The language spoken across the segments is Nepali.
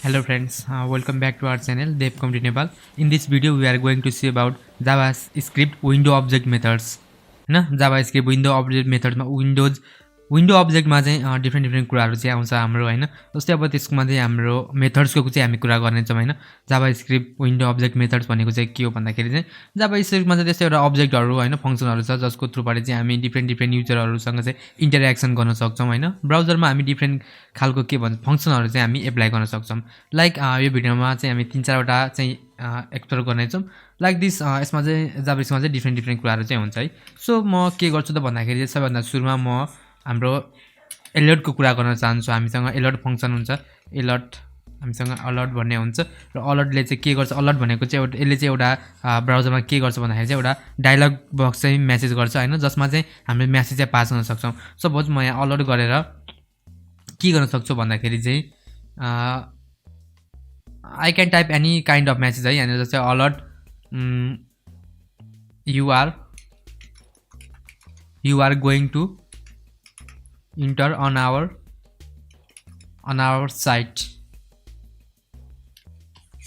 Hello friends, welcome back to our channel Dev Nepal. In this video we are going to see about JavaScript window object methods. हैन JavaScript window object methods मा विन्डो अब्जेक्टमा चाहिँ डिफ्रेन्ट कुराहरु चाहिँ आउँछ हाम्रो हैन। जस्तै अब त्यसमा चाहिँ हाम्रो मेथड्सको चाहिँ हामी कुरा गर्ने छौं हैन। जावास्क्रिप्ट विन्डो अब्जेक्ट मेथड्स भनेको चाहिँ के हो भन्दाखेरि चाहिँ जावास्क्रिप्टमा चाहिँ त्यस्तै एउटा अब्जेक्टहरु हैन फंक्सनहरु छ जसको थ्रुबाट चाहिँ हामी डिफ्रेन्ट युजरहरुसँग चाहिँ इन्टरेक्सन गर्न सक्छौं हैन। ब्राउजरमा हामी डिफ्रेन्ट खालको के भन्छ फंक्सनहरु चाहिँ हामी एप्लाई गर्न सक्छौं। लाइक यो भिडियोमा चाहिँ हामी 3-4 वटा चाहिँ एक्सप्लोर गर्ने छौं। लाइक दिस यसमा चाहिँ जावास्क्रिप्टमा चाहिँ डिफ्रेन्ट कुराहरु चाहिँ हुन्छ है। सो म के गर्छु त भन्दाखेरि चाहिँ सबैभन्दा सुरुमा म हाम्रो अलर्ट को कुरा गर्न चाहन्छु। हामीसँग अलर्ट फंक्सन हुन्छ। अलर्ट हामीसँग अलर्ट भन्ने हुन्छ र अलर्टले चाहिँ के गर्छ अलर्ट भनेको चाहिँ यसले चाहिँ एउटा ब्राउजरमा के गर्छ भन्दाखेरि चाहिँ एउटा डायलग बक्स चाहिँ मेसेज गर्छ हैन जसमा चाहिँ हामीले मेसेज चाहिँ पास गर्न सक्छौं। सपोज म यहाँ अलर्ट गरेर के गर्न सक्छु भन्दाखेरि चाहिँ I can type any kind of message है यहाँ जस्तै alert you are going to enter on our site.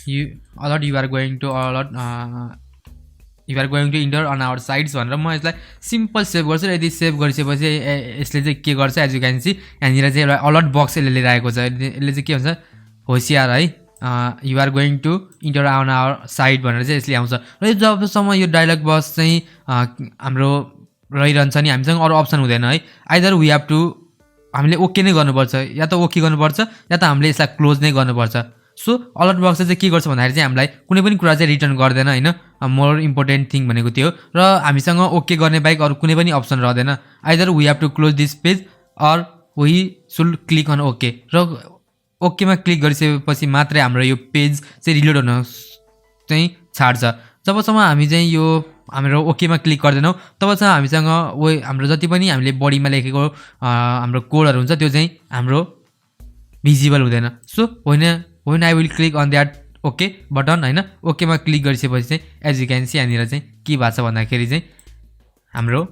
You are going to enter on our sites भनेर म यसलाई सिम्पल सेभ गर्छु र यदि सेभ गरिसकेपछि यसले चाहिँ के गर्छ एज यु क्यान सी यहाँनिर चाहिँ एउटा अलर्ट बक्स यसले लिइरहेको छ। यसले चाहिँ के भन्छ होशियार है you are going to enter on our site भनेर चाहिँ यसले आउँछ। र जबसम्म यो डायलग बक्स चाहिँ हाम्रो रहिरहन्छ नि हामीसँग अरु अप्सन हुँदैन है। आइदर वी हैव टु हामीले ओके नै गर्नुपर्छ या त ओके गर्नुपर्छ या त हामीले यसलाई क्लोज नै गर्नुपर्छ। सो अलर्ट बक्स चाहिँ के गर्छ भन्दाखेरि चाहिँ हामीलाई कुनै पनि कुरा चाहिँ रिटर्न गर्दैन हैन। मोर इम्पोर्टेन्ट थिङ भनेको त्यो र हामीसँग ओके गर्ने बाहेक अरु कुनै पनि अप्सन रहदैन। Either we have to close this page or we should click on okay र ओकेमा क्लिक गरिसकेपछि मात्रै हाम्रो यो पेज चाहिँ रिलोड हुन चाहिँ छाड्छ। जबसम्म हामी चाहिँ यो हाम्रो ओकेमा क्लिक गर्दैनौं तबसम्म हामीसँग हाम्रो जति पनि हामीले बडीमा लेखेको हाम्रो कोडहरु हुन्छ त्यो चाहिँ हाम्रो भिजिबल हुँदैन। So when I will click on that okay button हैन ओकेमा क्लिक गरिसकेपछि चाहिँ एज यु क्यान सी यहाँनिर चाहिँ के भएको छ भन्दाखेरि चाहिँ हाम्रो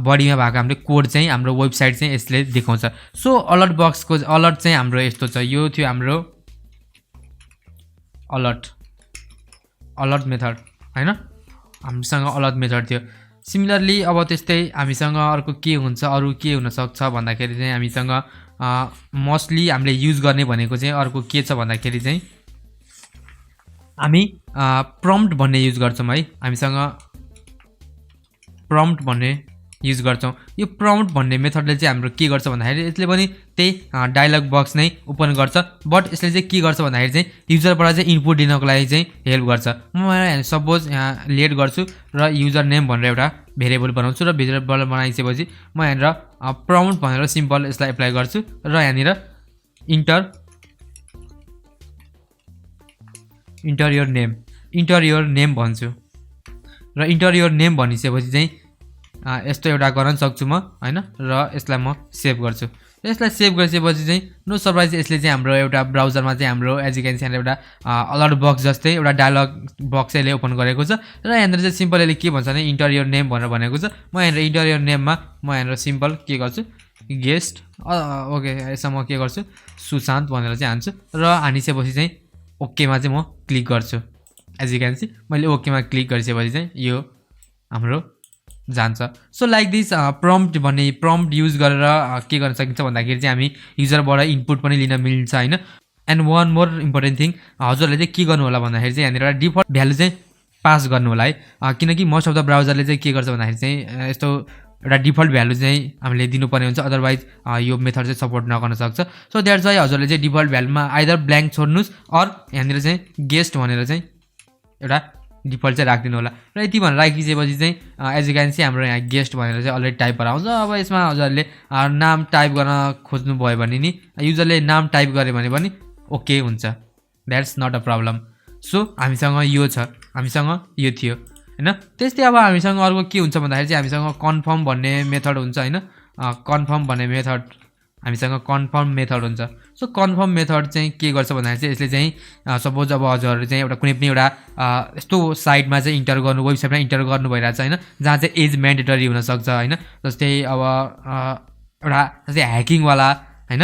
बडीमा भएको हाम्रो कोड चाहिँ हाम्रो वेबसाइट चाहिँ यसले देखाउँछ। सो अलर्ट बक्सको अलर्ट चाहिँ हाम्रो यस्तो छ। यो थियो हाम्रो अलर्ट मेथड हैन हामीसँग अलर्ट मेथड थियो। सिमिलरली अब त्यस्तै हामीसँग अर्को के हुन्छ अरु के हुन सक्छ भन्दाखेरि चाहिँ हामीसँग मोस्टली हामीले युज गर्ने भनेको चाहिँ अर्को के छ भन्दाखेरि चाहिँ हामी प्रम्प्ट भन्ने युज गर्छौं है। हामीसँग प्रम्प्ट भन्ने युज गर्छौं। यो प्रम्प्ट भन्ने मेथडले चाहिँ हाम्रो के गर्छ भन्दाखेरि यसले पनि त्यही डायलग बक्स नै ओपन गर्छ बट यसले चाहिँ के गर्छ भन्दाखेरि चाहिँ युजरबाट चाहिँ इनपुट दिनको लागि चाहिँ हेल्प गर्छ। म सपोज यहाँ लेट गर्छु र युजर नेम भनेर एउटा भेरिएबल बनाउँछु र भेरिएबल बनाइसकेपछि म यहाँनिर प्रम्प्ट भनेर सिम्पल यसलाई एप्लाई गर्छु र यहाँनिर इन्टर योर नेम भन्छु र इन्टर योर नेम भनिसकेपछि चाहिँ यस्तो एउटा गर्न सक्छु म हैन र यसलाई म सेभ गर्छु। यसलाई सेभ गरिसकेपछि चाहिँ नो सरप्राइज यसले चाहिँ हाम्रो एउटा ब्राउजरमा चाहिँ हाम्रो एज यु क्यान सी एउटा अलर्ट बक्स जस्तै एउटा डायलग बक्स यसले ओपन गरेको छ र यहाँनिर चाहिँ सिम्पल यसले के भन्छ भने इन्टर योर नेम भनेर भनेको छ। म यहाँनिर इन्टर योर नेममा म यहाँनिर सिम्पल के गर्छु गेस्ट ओके यसमा म के गर्छु सुशान्त भनेर चाहिँ हान्छु र हानिसकेपछि चाहिँ ओकेमा चाहिँ म क्लिक गर्छु। एज यु क्यान सी मैले ओकेमा क्लिक गरिसकेपछि चाहिँ यो हाम्रो जान्छ। So like this prompt use गरेर के गर्न सकिन्छ भन्दाखेरि चाहिँ हामी युजरबाट इनपुट पनि लिन मिल्छ हैन। And one more important thing हजुरले चाहिँ के गर्नु होला भन्दाखेरि चाहिँ यहाँनिर डिफल्ट भ्यालु चाहिँ पास गर्नु होला है किनकि मोस्ट अफ द ब्राउजरले चाहिँ के गर्छ भन्दाखेरि चाहिँ यस्तो एउटा डिफल्ट भ्यालु चाहिँ हामीले दिनुपर्ने हुन्छ अदरवाइज यो मेथड चाहिँ सपोर्ट नगर्न सक्छ। सो द्याट्स वाइ हजुरले चाहिँ डिफल्ट भ्यालुमा आइदर ब्ल्याङ्क छोड्नुस् अर यहाँनिर चाहिँ गेस्ट भनेर चाहिँ एउटा डिफल्ट चाहिँ राखिदिनु होला र यति भनेर राखिसकेपछि चाहिँ एज यु क्यान सी हाम्रो यहाँ गेस्ट भनेर चाहिँ अलरेडी टाइप आउँछ। अब यसमा हजुरले नाम टाइप गर्न खोज्नु भयो भने नि युजरले नाम टाइप गरे भने पनि ओके हुन्छ। That's not a problem. So हामीसँग यो छ हामीसँग यो थियो हैन। त्यस्तै अब हामीसँग अर्को के हुन्छ भन्दाखेरि चाहिँ हामीसँग कन्फर्म भन्ने मेथड हुन्छ हैन। कन्फर्म भन्ने मेथड हामीसँग कन्फर्म मेथड हुन्छ। सो कन्फर्म मेथड चाहिँ के गर्छ भन्दाखेरि चाहिँ यसले चाहिँ सपोज अब हजुरहरु चाहिँ एउटा कुनै पनि एउटा यस्तो साइटमा चाहिँ इन्टर गर्नु वेबसाइटमा इन्टर गर्नु भइरहेछ हैन जहाँ चाहिँ एज म्यान्डेटरी हुन सक्छ हैन। जस्तै अब एउटा जस्तै ह्याकिङ वाला हैन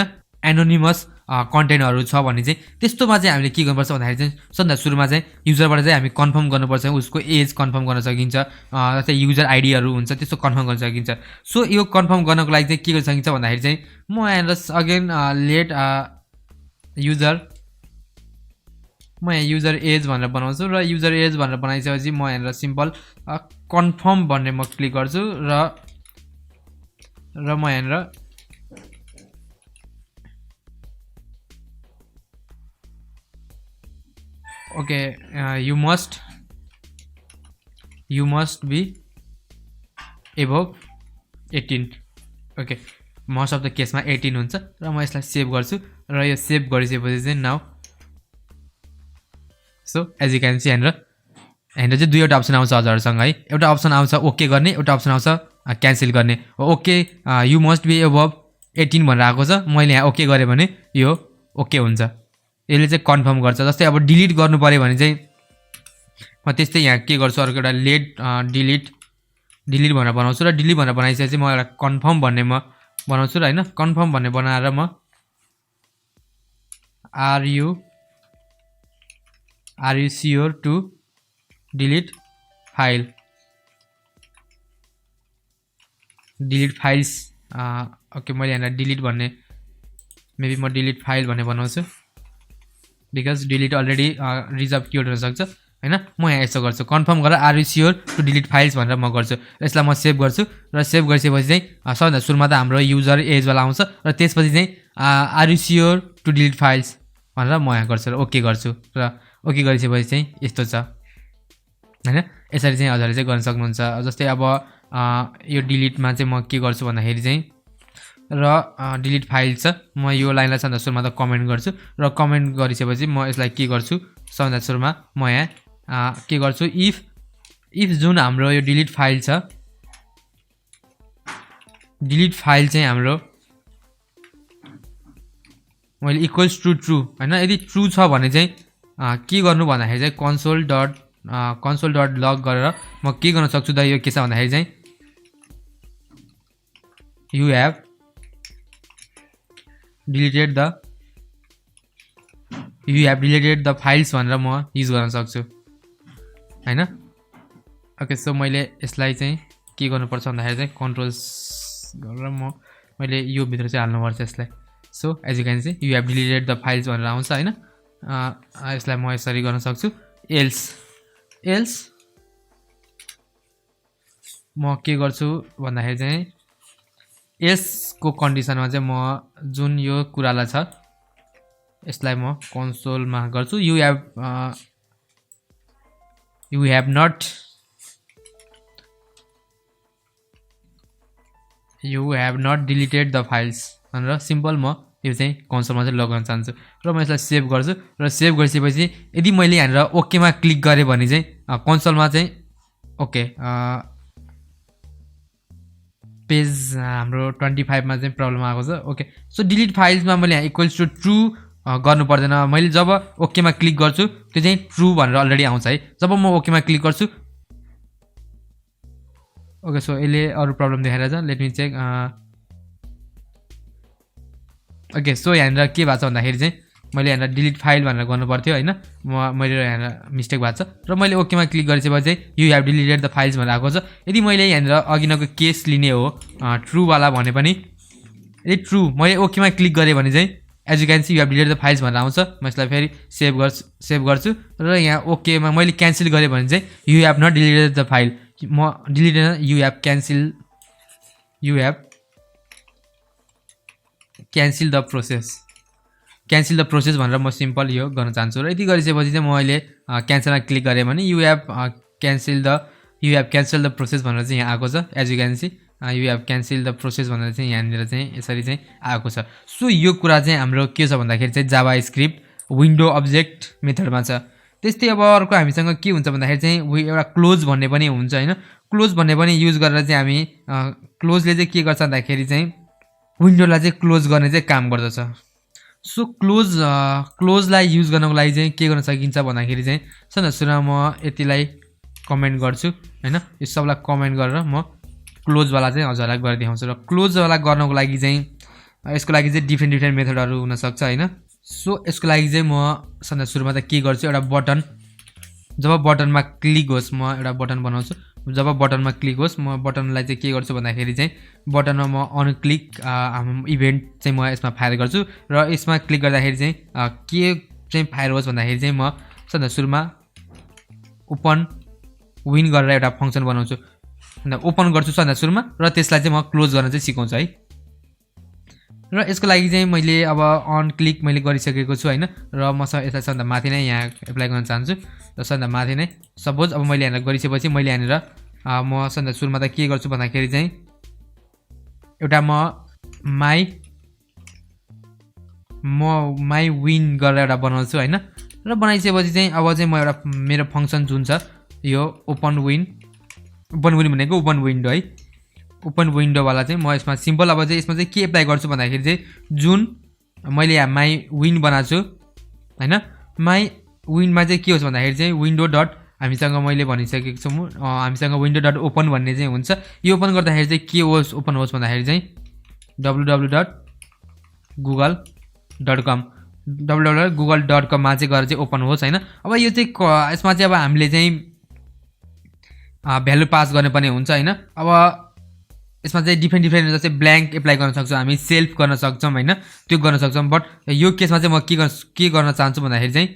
एनोनिमस कन्टेन्टहरु छ भने चाहिँ त्यस्तोमा चाहिँ हामीले के गर्नुपर्छ भन्दाखेरि चाहिँ सबभन्दा सुरुमा चाहिँ युजरबाट चाहिँ हामी कन्फर्म गर्नुपर्छ उसको एज कन्फर्म गर्न सकिन्छ जस्तै युजर आइडीहरु हुन्छ त्यस्तो कन्फर्म गर्न सकिन्छ सो यो कन्फर्म गर्नको लागि चाहिँ के गर्न सकिन्छ भन्दाखेरि चाहिँ म यहाँ अगेन लेट युजर म यहाँ युजर एज भनेर बनाउँछु र युजर एज भनेर बनाइसकेपछि म यहाँ सिम्पल कन्फर्म भन्ने म क्लिक गर्छु र म यहाँ okay you must be above 18 okay most of the केसमा 18 हुन्छ र म यसलाई सेभ गर्छु र यो सेभ गरिसकेपछि चाहिँ now so as you can see यहाँ चाहिँ दुईवटा अप्सन आउँछ हजुरहरुसँग है एउटा अप्सन आउँछ ओके गर्ने एउटा अप्सन आउँछ क्यान्सल गर्ने okay you must be above 18 भनेर आएको छ मैले यहाँ ओके गरे भने यो ओके हुन्छ यसले चाहिँ कन्फर्म गर्छ जस्तै अब डिलिट गर्नु पर्यो भने चाहिँ म त्यस्तै यहाँ के गर्छु अर्को एउटा लेट डिलिट भनेर बनाउँछु र डिलिट भनेर बनाइसकेपछि म एउटा कन्फर्म भन्ने म बनाउँछु र हैन कन्फर्म भन्ने बनाएर म are you sure to delete files okay मैले यहाँ डिलिट भन्ने मेबी म डिलिट फाइल भन्ने बनाउँछु because delete already reserve keyword हुन सक्छ हैन म यहाँ यसो गर्छु कन्फर्म गरेर are you sure to delete files भनेर म गर्छु यसलाई म सेभ गर्छु र सेभ गरिसकेपछि चाहिँ सबभन्दा सुरुमा त हाम्रो युजर एज वाला आउँछ र त्यसपछि चाहिँ are you sure to delete files भनेर म यहाँ गर्छु र ओके गर्छु र ओके गरिसकेपछि चाहिँ यस्तो छ हैन यसरी चाहिँ हजुरले चाहिँ गर्न सक्नुहुन्छ जस्तै अब यो डिलिटमा चाहिँ म के गर्छु भन्दाखेरि चाहिँ र डिलिट फाइल छ म यो लाइनलाई सबभन्दा सुरुमा त कमेन्ट गर्छु र कमेन्ट गरिसकेपछि म यसलाई के गर्छु सबभन्दा सुरुमा म यहाँ के गर्छु इफ जुन हाम्रो यो डिलिट फाइल छ डिलिट फाइल चाहिँ हाम्रो मैले इक्वल्स टु ट्रु हैन यदि ट्रु छ भने चाहिँ के गर्नु भन्दाखेरि चाहिँ console डट लग गरेर म के गर्न सक्छु त यो के छ भन्दाखेरि चाहिँ you have deleted the files भनेर म युज गर्न सक्छु हैन ओके सो मैले यसलाई चाहिँ के गर्नुपर्छ भन्दाखेरि चाहिँ कन्ट्रोल्स गरेर मैले यो भित्र चाहिँ हाल्नुपर्छ यसलाई so as you can see you have deleted the files भनेर आउँछ हैन यसलाई म यसरी गर्न सक्छु एल्स म के गर्छु भन्दाखेरि चाहिँ यसको कन्डिसनमा चाहिँ म जुन यो कुरालाई छ यसलाई म कन्सोलमा गर्छु you have not deleted the files भनेर सिम्पल म यो चाहिँ कन्सोलमा चाहिँ लगाउन चाहन्छु र म यसलाई सेभ गर्छु र सेभ गरिसकेपछि यदि मैले यहाँनिर ओकेमा क्लिक गरेँ भने चाहिँ कन्सोलमा चाहिँ ओके पेज हाम्रो 25 मा चाहिँ प्रब्लम आएको छ ओके सो डिलिट फाइल्समा मैले यहाँ इक्वल्स टु ट्रु गर्नु पर्दैन मैले जब ओकेमा क्लिक गर्छु त्यो चाहिँ ट्रु भनेर अलरेडी आउँछ है जब म ओकेमा क्लिक गर्छु ओके सो यसले अरु प्रब्लम देखाइरहेछ let me check okay so यहाँनिर के भएको छ भन्दाखेरि चाहिँ मैले यहाँ डिलिट फाइल भनेर गर्नु पर्थ्यो हैन मैले यहाँ मिस्टेक भएको छ र मैले ओकेमा क्लिक गरिसकेपछि चाहिँ you have deleted the files भनेर आएको छ यदि मैले यहाँ अघिनको केस लिने हो ट्रु वाला भने पनि यदि ट्रु मैले ओकेमा क्लिक गरेँ भने चाहिँ as you can see you have deleted the files भनेर आउँछ म यसलाई फेरि सेभ गर्छु र यहाँ ओकेमा मैले क्यान्सल गरेँ भने चाहिँ you have not deleted the file म deleted you have cancel the process भनेर म सिम्पल यो गर्न चाहन्छु र यति गरिसकेपछि चाहिँ मैले क्यान्सलमा क्लिक गरेँ भने you have cancel the process भनेर चाहिँ यहाँ आएको छ as you can see you have cancel the process भनेर चाहिँ यहाँनिर चाहिँ यसरी चाहिँ आएको छ सो यो कुरा चाहिँ हाम्रो के छ भन्दाखेरि चाहिँ जाभास्क्रिप्ट विन्डो अब्जेक्ट मेथडमा छ त्यस्तै अब अर्को हामीसँग के हुन्छ भन्दाखेरि चाहिँ एउटा क्लोज भन्ने पनि हुन्छ हैन क्लोज भन्ने पनि युज गरेर चाहिँ हामी क्लोजले चाहिँ के गर्छ भन्दाखेरि चाहिँ विन्डोलाई चाहिँ क्लोज गर्ने चाहिँ काम गर्दछ सो क्लोजलाई युज गर्नको लागि चाहिँ के गर्न सकिन्छ भन्दाखेरि चाहिँ सबभन्दा सुरुमा म यतिलाई कमेन्ट गर्छु हैन यो सबलाई कमेन्ट गरेर म क्लोज वाला चाहिँ हजुरलाई गरिदिन्छु र क्लोज वाला गर्नको लागि चाहिँ यसको लागि चाहिँ डिफ्रेन्ट मेथडहरु हुन सक्छ हैन। सो यसको लागि चाहिँ म सबभन्दा सुरुमा त के गर्छु, एउटा बटन, जब बटनमा क्लिक होस् म एउटा बटन बनाउँछु। जब बटनमा क्लिक होस् म बटनलाई चाहिँ के गर्छु भन्दाखेरि चाहिँ बटनमा म अन क्लिक इभेन्ट चाहिँ म यसमा फायर गर्छु र यसमा क्लिक गर्दाखेरि चाहिँ के चाहिँ फायर होस् भन्दाखेरि चाहिँ म सबभन्दा सुरुमा ओपन विन गरेर एउटा फंक्सन बनाउँछु। अन्त ओपन गर्छु सबभन्दा सुरुमा र त्यसलाई चाहिँ म क्लोज गर्न चाहिँ सिकाउँछु है। र यसको लागि चाहिँ मैले अब अन क्लिक मैले गरिसकेको छु हैन, र म यसलाई सबभन्दा माथि नै यहाँ एप्लाई गर्न चाहन्छु। र सबभन्दा माथि नै सपोज अब मैले यहाँनिर गरिसकेपछि मैले यहाँनिर म सबभन्दा सुरुमा त के गर्छु भन्दाखेरि चाहिँ एउटा म माई विन गरेर एउटा बनाउँछु हैन। र बनाइसकेपछि चाहिँ अब चाहिँ म एउटा मेरो फंक्सन जुन छ यो ओपन विन भनेको ओपन विन्डो है, ओपन विन्डो वाला चाहिँ म यसमा सिम्पल अब चाहिँ यसमा चाहिँ के एप्लाई गर्छु भन्दाखेरि चाहिँ जुन मैले यहाँ माई विन बनाएको छु हैन, माई विनमा चाहिँ के होस् भन्दाखेरि चाहिँ विन्डो डट हामीसँग मैले भनिसकेको छु हामीसँग विन्डो डट ओपन भन्ने चाहिँ हुन्छ। यो ओपन गर्दाखेरि चाहिँ के होस् ओपन होस् भन्दाखेरि चाहिँ www.google.com मा चाहिँ गएर चाहिँ ओपन होस् हैन। अब यो चाहिँ यसमा चाहिँ अब हामीले चाहिँ भ्यालु पास गर्नुपर्ने हुन्छ हैन। अब यसमा चाहिँ डिफ्रेन्ट जस्तै ब्ल्याङ्क एप्लाई गर्न सक्छौँ हामी, सेल्फ गर्न सक्छौँ हैन, त्यो गर्न सक्छौँ। बट यो केसमा चाहिँ म के गर्न चाहन्छु भन्दाखेरि चाहिँ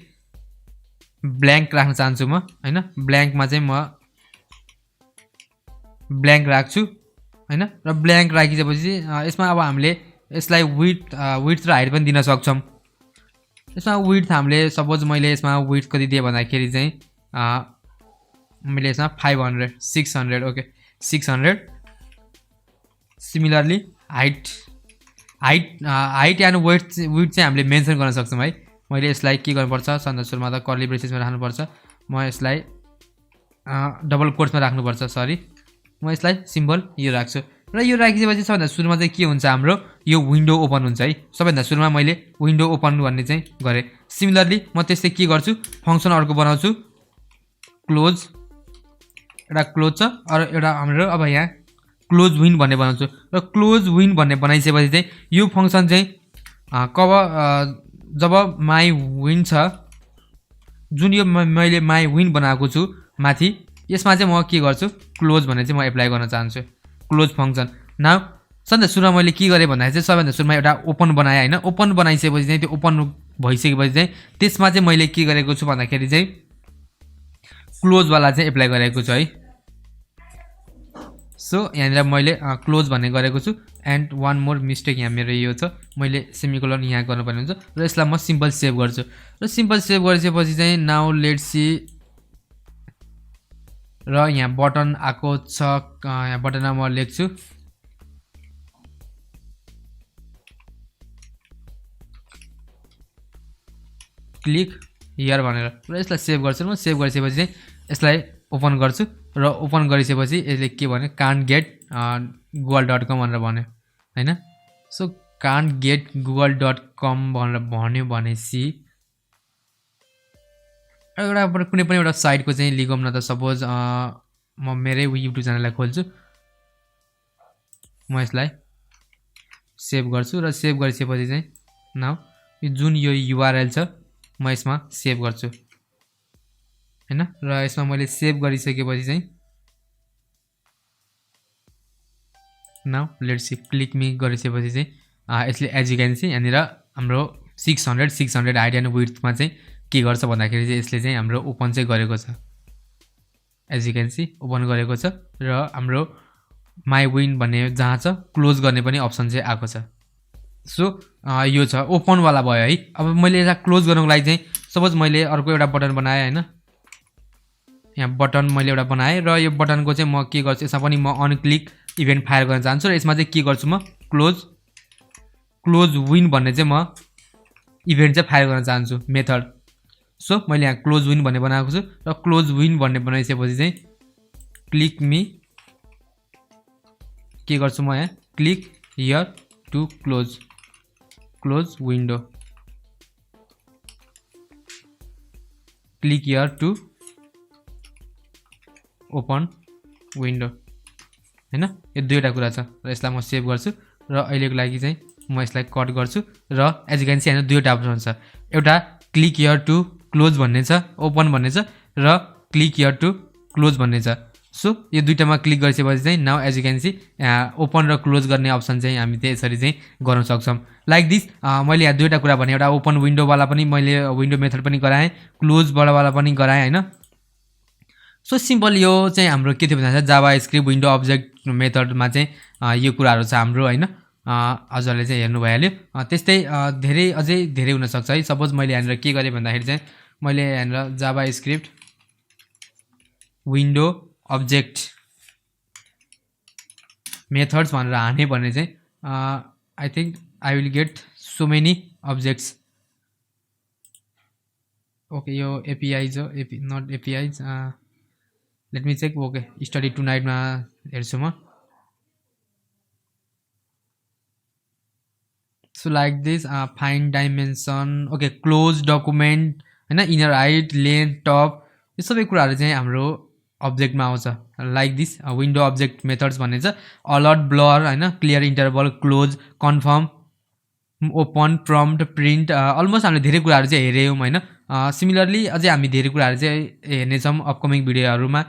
ब्ल्याङ्क राख्न चाहन्छु म हैन। ब्ल्याङ्कमा चाहिँ म ब्ल्याङ्क राख्छु हैन। र ब्ल्याङ्क राखिसकेपछि यसमा अब हामीले यसलाई विड्थ र हाइट पनि दिन सक्छौँ। यसमा विड्थ हामीले सपोज मैले यसमा विड्थ कति दिए भन्दाखेरि चाहिँ मैले यसमा 500 600 okay 600। Similarly height and width चाहिँ हामीले मेन्सन गर्न सक्छौँ है। मैले यसलाई के गर्नुपर्छ सबभन्दा सुरुमा त कर्ली ब्रेसेसमा राख्नुपर्छ, म यसलाई डबल कोट्समा राख्नुपर्छ, सरी म यसलाई सिम्बल यो राख्छु। र यो राखिसकेपछि सबभन्दा सुरुमा चाहिँ के हुन्छ हाम्रो यो विन्डो ओपन हुन्छ है। सबभन्दा सुरुमा मैले विन्डो ओपन भन्ने चाहिँ गरेँ। सिमिलरली म त्यस्तै के गर्छु फंक्सन अर्को बनाउँछु क्लोज, एउटा क्लोज छ र एउटा हाम्रो अब यहाँ क्लोज विन भन्ने बनाउँछु। र क्लोज विन भन्ने बनाइसकेपछि चाहिँ यो फंक्सन चाहिँ जब माई विन छ जुन यो मैले माई विन बनाएको छु माथि, यसमा चाहिँ म के गर्छु क्लोज भन्ने चाहिँ म एप्लाई गर्न चाहन्छु, क्लोज फंक्सन। नाउ सबभन्दा सुरुमा मैले के गरेँ भन्दाखेरि चाहिँ सबभन्दा सुरुमा एउटा ओपन बनाएँ हैन। ओपन बनाइसकेपछि चाहिँ त्यो ओपन भइसकेपछि चाहिँ त्यसमा चाहिँ मैले के गरेको छु भन्दाखेरि चाहिँ क्लोजवाला चाहिँ एप्लाई गरेको छु है। सो यहाँनिर मैले क्लोज भन्ने गरेको छु। एन्ड वान मोर मिस्टेक यहाँ मेरो यो छ, मैले सेमिकोलन यहाँ गर्नुपर्ने हुन्छ। र यसलाई म सिम्पल सेभ गर्छु। र सिम्पल सेभ गरिसकेपछि चाहिँ नाउ लेट्स सी, र यहाँ बटन आएको छ, यहाँ बटनमा म लेख्छु क्लिक हियर भनेर। र यसलाई सेभ गर्छु। म सेभ गरिसकेपछि चाहिँ यसलाई ओपन गर्छु। र ओपन गरिसकेपछि यसले के भन्यो कान्ट गेट google.com भनेर भन्यो हैन। सो कान्ट गेट google.com भनेर भन्यो भनेपछि एउटा कुनै पनि एउटा साइटको चाहिँ लिगौँ न त। सपोज म मेरै युट्युब च्यानललाई खोल्छु, म यसलाई सेभ गर्छु। र सेभ गरिसकेपछि चाहिँ नाउ यो जुन यो युआरएल छ म यसमा सेभ गर्छु हैन। र यसमा मैले सेभ गरिसकेपछि चाहिँ now let's see click me गरिसकेपछि चाहिँ यसले एज यु क्यान सी यहाँनिर हाम्रो 600 हाइट एन्ड विड्थमा चाहिँ के गर्छ भन्दाखेरि चाहिँ यसले चाहिँ हाम्रो ओपन चाहिँ गरेको छ, as you can see open गरेको छ। र हाम्रो माई विन भन्ने जहाँ छ क्लोज गर्ने पनि अप्सन चाहिँ आएको छ। सो यो छ ओपनवाला भयो है। अब मैले यसलाई क्लोज गर्नको लागि चाहिँ सपोज मैले अर्को एउटा बटन बनाएँ हैन, यहाँ बटन मैले एउटा बनाएँ। र यो बटनको चाहिँ म के गर्छु यसमा पनि म अन क्लिक इभेन्ट फायर गर्न चाहन्छु। र यसमा चाहिँ के गर्छु म क्लोज विन भन्ने चाहिँ म इभेन्ट चाहिँ फायर गर्न चाहन्छु मेथड। सो मैले यहाँ क्लोज विन भन्ने बनाएको छु। र क्लोज विन भन्ने बनाइसकेपछि चाहिँ क्लिक मी के गर्छु म यहाँ click here to close window, click here to open window हैन। यो दुईवटा कुरा छ। र यसलाई म सेभ गर्छु। र अहिलेको लागि चाहिँ म यसलाई कट गर्छु र एज यु क्यान सी हैन दुईवटा अप्सन छ एउटा क्लिक हियर टु क्लोज भन्ने छ ओपन भन्ने छ र क्लिक हियर टु क्लोज भन्ने छ सो यो दुईटामा क्लिक गरिसकेपछि चाहिँ now as you can see open र क्लोज गर्ने अप्सन चाहिँ हामी चाहिँ यसरी चाहिँ गर्न सक्छौँ लाइक दिस मैले यहाँ दुईवटा कुरा भने एउटा ओपन विन्डोवाला पनि मैले विन्डो मेथड पनि गराएँ क्लोजवाला पनि गराएँ हैन सो सिम्पल यो चाहिँ हाम्रो के थियो भन्दा जावा स्क्रिप्ट विन्डो अब्जेक्ट मेथडमा चाहिँ यो कुराहरू छ हाम्रो हैन हजुरले चाहिँ हेर्नु भइहाल्यो त्यस्तै धेरै अझै धेरै हुन सक्छ है सपोज मैले यहाँनिर के गरेँ भन्दाखेरि चाहिँ मैले यहाँनिर JavaScript window object methods भनेर हाने भने चाहिँ I think I will get so many objects okay यो एपीआई हो not API let me check okay study टुनाइटमा हेर्छु म so like this find dimension okay close document हैन इनर हाइट लेन्थ टप यो सबै कुराहरू चाहिँ हाम्रो अब्जेक्टमा आउँछ like this window object methods भन्ने छ अलर्ट ब्लर हैन clear interval close confirm open prompt print almost हामीले धेरै कुराहरू चाहिँ हेर्यौँ हैन सिमिलरली अझै हामी धेरै कुराहरू चाहिँ हेर्नेछौँ अपकमिङ भिडियोहरूमा